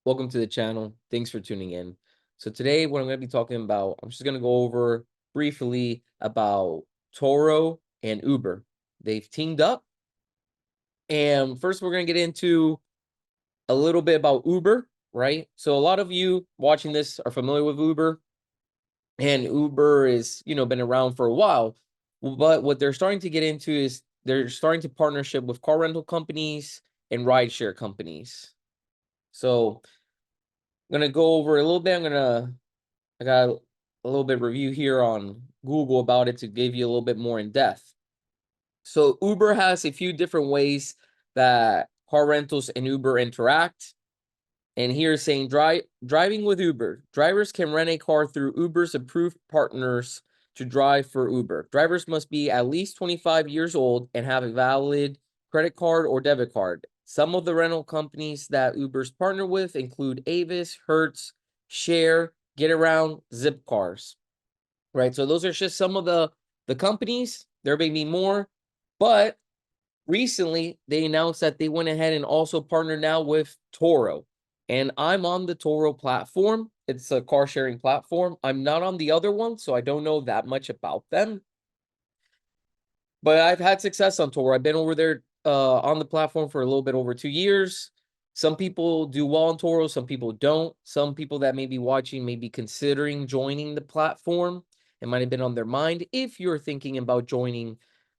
Welcome to the channel. Thanks for tuning in. So today what I'm going to be talking about, I'm just going to go over briefly about Turo and Uber. They've teamed up. And first we're going to get into a little bit about Uber, right? So a lot of you watching this are familiar with Uber, and Uber is, been around for a while. But what they're starting to get into is they're starting to partnership with car rental companies and rideshare companies. So I'm going to go over a little bit. I got a little bit review here on Google about it to give you a little bit more in depth. So Uber has a few different ways that car rentals and Uber interact. And here is saying driving with Uber. Drivers can rent a car through Uber's approved partners to drive for Uber. Drivers must be at least 25 years old and have a valid credit card or debit card. Some of the rental companies that Uber's partner with include Avis, Hertz, Share, Get Around, Zip Cars. Right? So those are just some of the companies. There may be more, but recently they announced that they went ahead and also partnered now with Turo. And I'm on the Turo platform. It's a car sharing platform. I'm not on the other one, so I don't know that much about them. But I've had success on Turo. I've been over there on the platform for a little bit over 2 years. Some people do well on Turo, some people don't. Some people that may be watching may be considering joining the platform. It might have been on their mind. If you're thinking about joining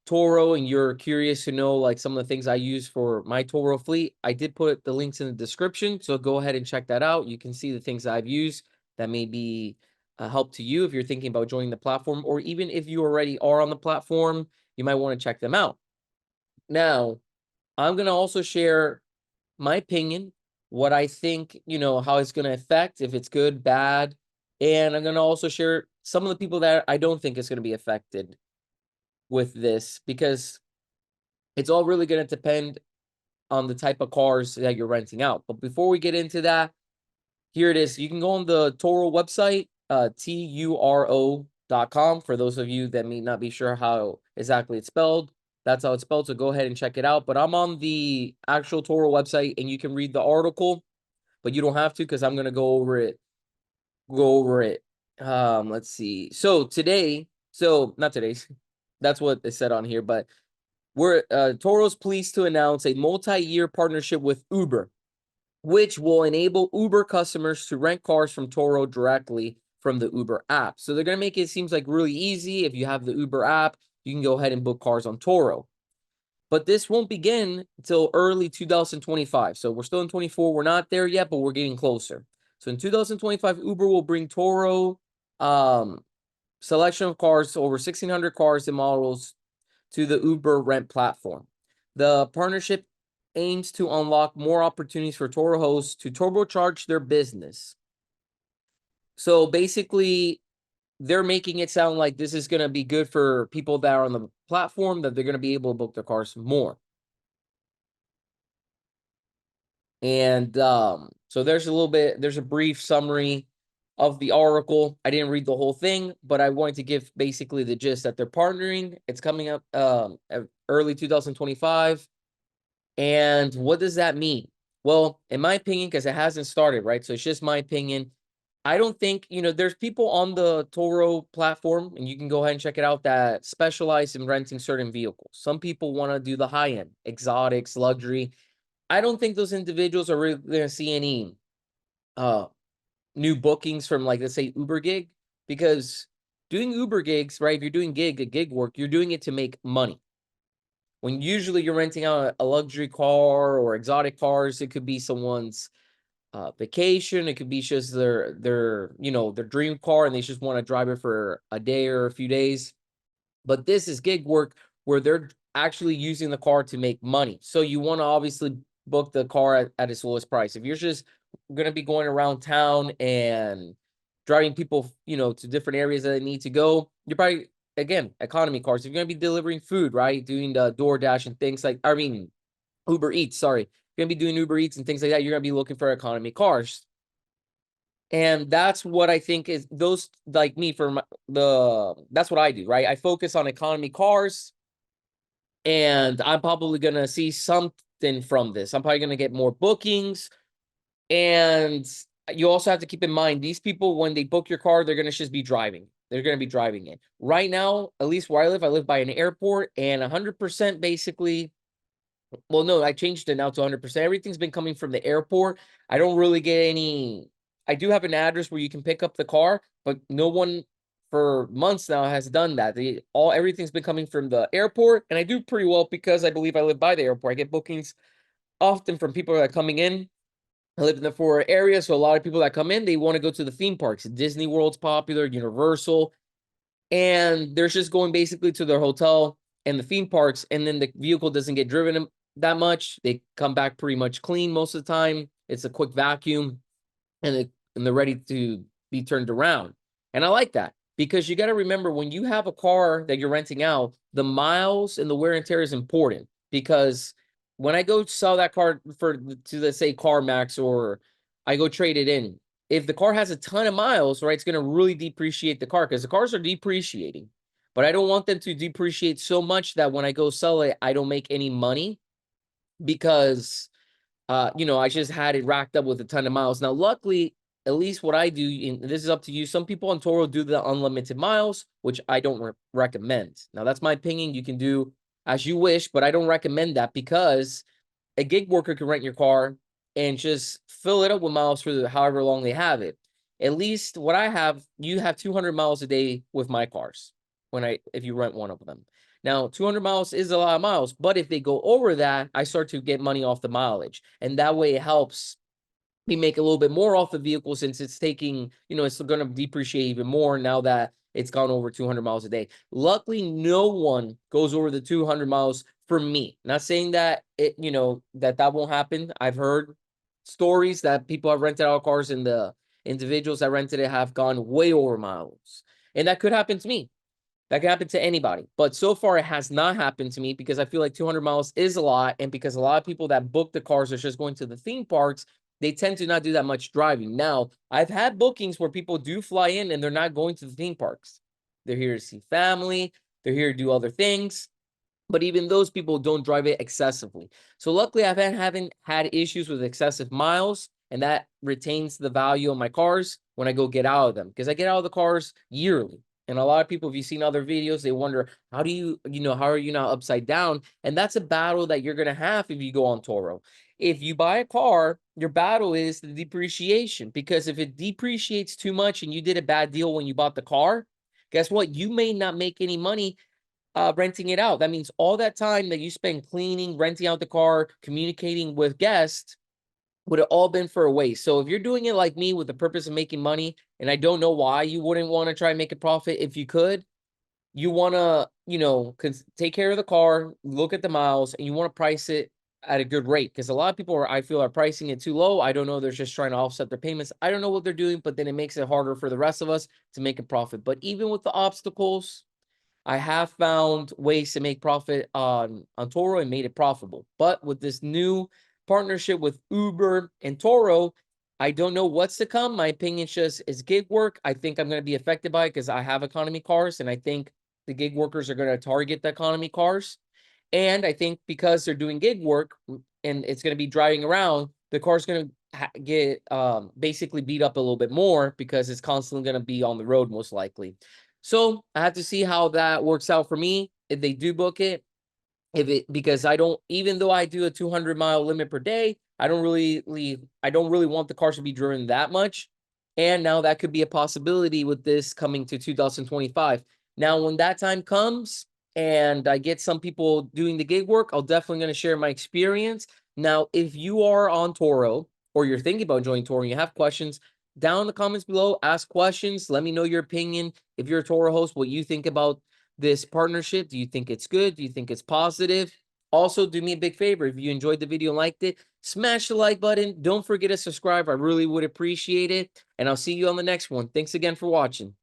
Turo and you're curious to know like some of the things I use for my Turo fleet, I did put the links in the description. So go ahead and check that out. You can see the things I've used that may be a help to you if you're thinking about joining the platform, or even if you already are on the platform, you might want to check them out. Now, I'm going to also share my opinion, what I think, how it's going to affect, if it's good, bad. And I'm going to also share some of the people that I don't think is going to be affected with this, because it's all really going to depend on the type of cars that you're renting out. But before we get into that, here it is. You can go on the Turo website, Turo.com. For those of you that may not be sure how exactly it's spelled, that's how it's spelled. So go ahead and check it out. But I'm on the actual Turo website, and you can read the article, but you don't have to because I'm going to go over it. Let's see. So not today's. That's what they said on here. But Toro's pleased to announce a multi-year partnership with Uber, which will enable Uber customers to rent cars from Turo directly from the Uber app. So they're going to make it seems like really easy. If you have the Uber app, you can go ahead and book cars on Turo. But this won't begin until early 2025. So we're still in 24. We're not there yet, but we're getting closer. So in 2025, Uber will bring Turo selection of cars, over 1,600 cars and models, to the Uber rent platform. The partnership aims to unlock more opportunities for Turo hosts to turbocharge their business. So basically, they're making it sound like this is going to be good for people that are on the platform, that they're going to be able to book their cars more. And so there's a brief summary of the article. I didn't read the whole thing, but I wanted to give basically the gist that they're partnering. It's coming up early 2025. And what does that mean? Well, in my opinion, because it hasn't started, right? So it's just my opinion. I don't think, there's people on the Turo platform, and you can go ahead and check it out, that specialize in renting certain vehicles. Some people want to do the high end, exotics, luxury. I don't think those individuals are really going to see any new bookings from, like, let's say Uber gig, because doing Uber gigs, right? If you're doing gig work, you're doing it to make money. When usually you're renting out a luxury car or exotic cars, it could be someone's vacation. It could be just their dream car, and they just want to drive it for a day or a few days. But this is gig work where they're actually using the car to make money. So you want to obviously book the car at its lowest price. If you're just going to be going around town and driving people, to different areas that they need to go, you're probably, again, economy cars. If you're going to be delivering food, right, doing the DoorDash and things like, Uber Eats, sorry. You're going to be doing Uber Eats and things like that, you're going to be looking for economy cars. And that's what I think is those, like me, that's what I do, right? I focus on economy cars, and I'm probably going to see something from this. I'm probably going to get more bookings, And you also have to keep in mind, these people, when they book your car, they're going to just be driving. They're going to be driving it. Right now, at least where I live by an airport, and 100% basically, well, no, I changed it now to 100%. Everything's been coming from the airport. I don't really get any. I do have an address where you can pick up the car, but no one for months now has done that. Everything's been coming from the airport, and I do pretty well because I believe I live by the airport. I get bookings often from people that are coming in. I live in the 4 area, so a lot of people that come in, they want to go to the theme parks. Disney World's popular, Universal, and they're just going basically to their hotel and the theme parks, and then the vehicle doesn't get driven that much. They come back pretty much clean most of the time. It's a quick vacuum, and they're ready to be turned around. And I like that, because you got to remember, when you have a car that you're renting out, the miles and the wear and tear is important, because when I go sell that car to, let's say, CarMax, or I go trade it in, if the car has a ton of miles, right, it's going to really depreciate the car, because the cars are depreciating. But I don't want them to depreciate so much that when I go sell it, I don't make any money, because I just had it racked up with a ton of miles. Now, luckily, at least what I do, and this is up to you. Some people on Turo do the unlimited miles, which I don't recommend. Now, that's my opinion. You can do as you wish, but I don't recommend that, because a gig worker can rent your car and just fill it up with miles for however long they have it. At least what I have, you have 200 miles a day with my cars if you rent one of them. Now, 200 miles is a lot of miles, but if they go over that, I start to get money off the mileage. And that way it helps me make a little bit more off the vehicle, since it's taking, it's going to depreciate even more now that it's gone over 200 miles a day. Luckily, no one goes over the 200 miles for me. Not saying that that won't happen. I've heard stories that people have rented out cars, and the individuals that rented it have gone way over miles. And that could happen to me. That could happen to anybody. But so far, it has not happened to me, because I feel like 200 miles is a lot. And because a lot of people that book the cars are just going to the theme parks, they tend to not do that much driving. Now, I've had bookings where people do fly in and they're not going to the theme parks. They're here to see family. They're here to do other things. But even those people don't drive it excessively. So luckily, I haven't had issues with excessive miles, and that retains the value of my cars when I go get out of them, because I get out of the cars yearly. And a lot of people, if you've seen other videos, they wonder, how are you not upside down? And that's a battle that you're going to have if you go on Turo. If you buy a car, your battle is the depreciation, because if it depreciates too much and you did a bad deal when you bought the car, guess what? You may not make any money renting it out. That means all that time that you spend cleaning, renting out the car, communicating with guests, would have all been for a waste. So if you're doing it like me with the purpose of making money, and I don't know why you wouldn't want to try and make a profit if you could, you want to, take care of the car, look at the miles, and you want to price it at a good rate. Because a lot of people I feel are pricing it too low. I don't know. They're just trying to offset their payments. I don't know what they're doing, but then it makes it harder for the rest of us to make a profit. But even with the obstacles, I have found ways to make profit on Turo and made it profitable. But with this new partnership with Uber and Turo, I don't know what's to come. My opinion is gig work. I think I'm going to be affected by it, because I have economy cars, and I think the gig workers are going to target the economy cars. And I think because they're doing gig work and it's going to be driving around, the car's going to get basically beat up a little bit more, because it's constantly going to be on the road, most likely. So I have to see how that works out for me if they do book it. Because even though I do a 200-mile limit per day, I don't really want the cars to be driven that much. And now that could be a possibility with this coming to 2025. Now, when that time comes and I get some people doing the gig work, I'll definitely going to share my experience. Now, if you are on Turo, or you're thinking about joining Turo and you have questions, down in the comments below, ask questions. Let me know your opinion. If you're a Turo host, what you think about this partnership. Do you think it's good? Do you think it's positive? Also, do me a big favor. If you enjoyed the video and liked it, smash the like button. Don't forget to subscribe. I really would appreciate it. And I'll see you on the next one. Thanks again for watching.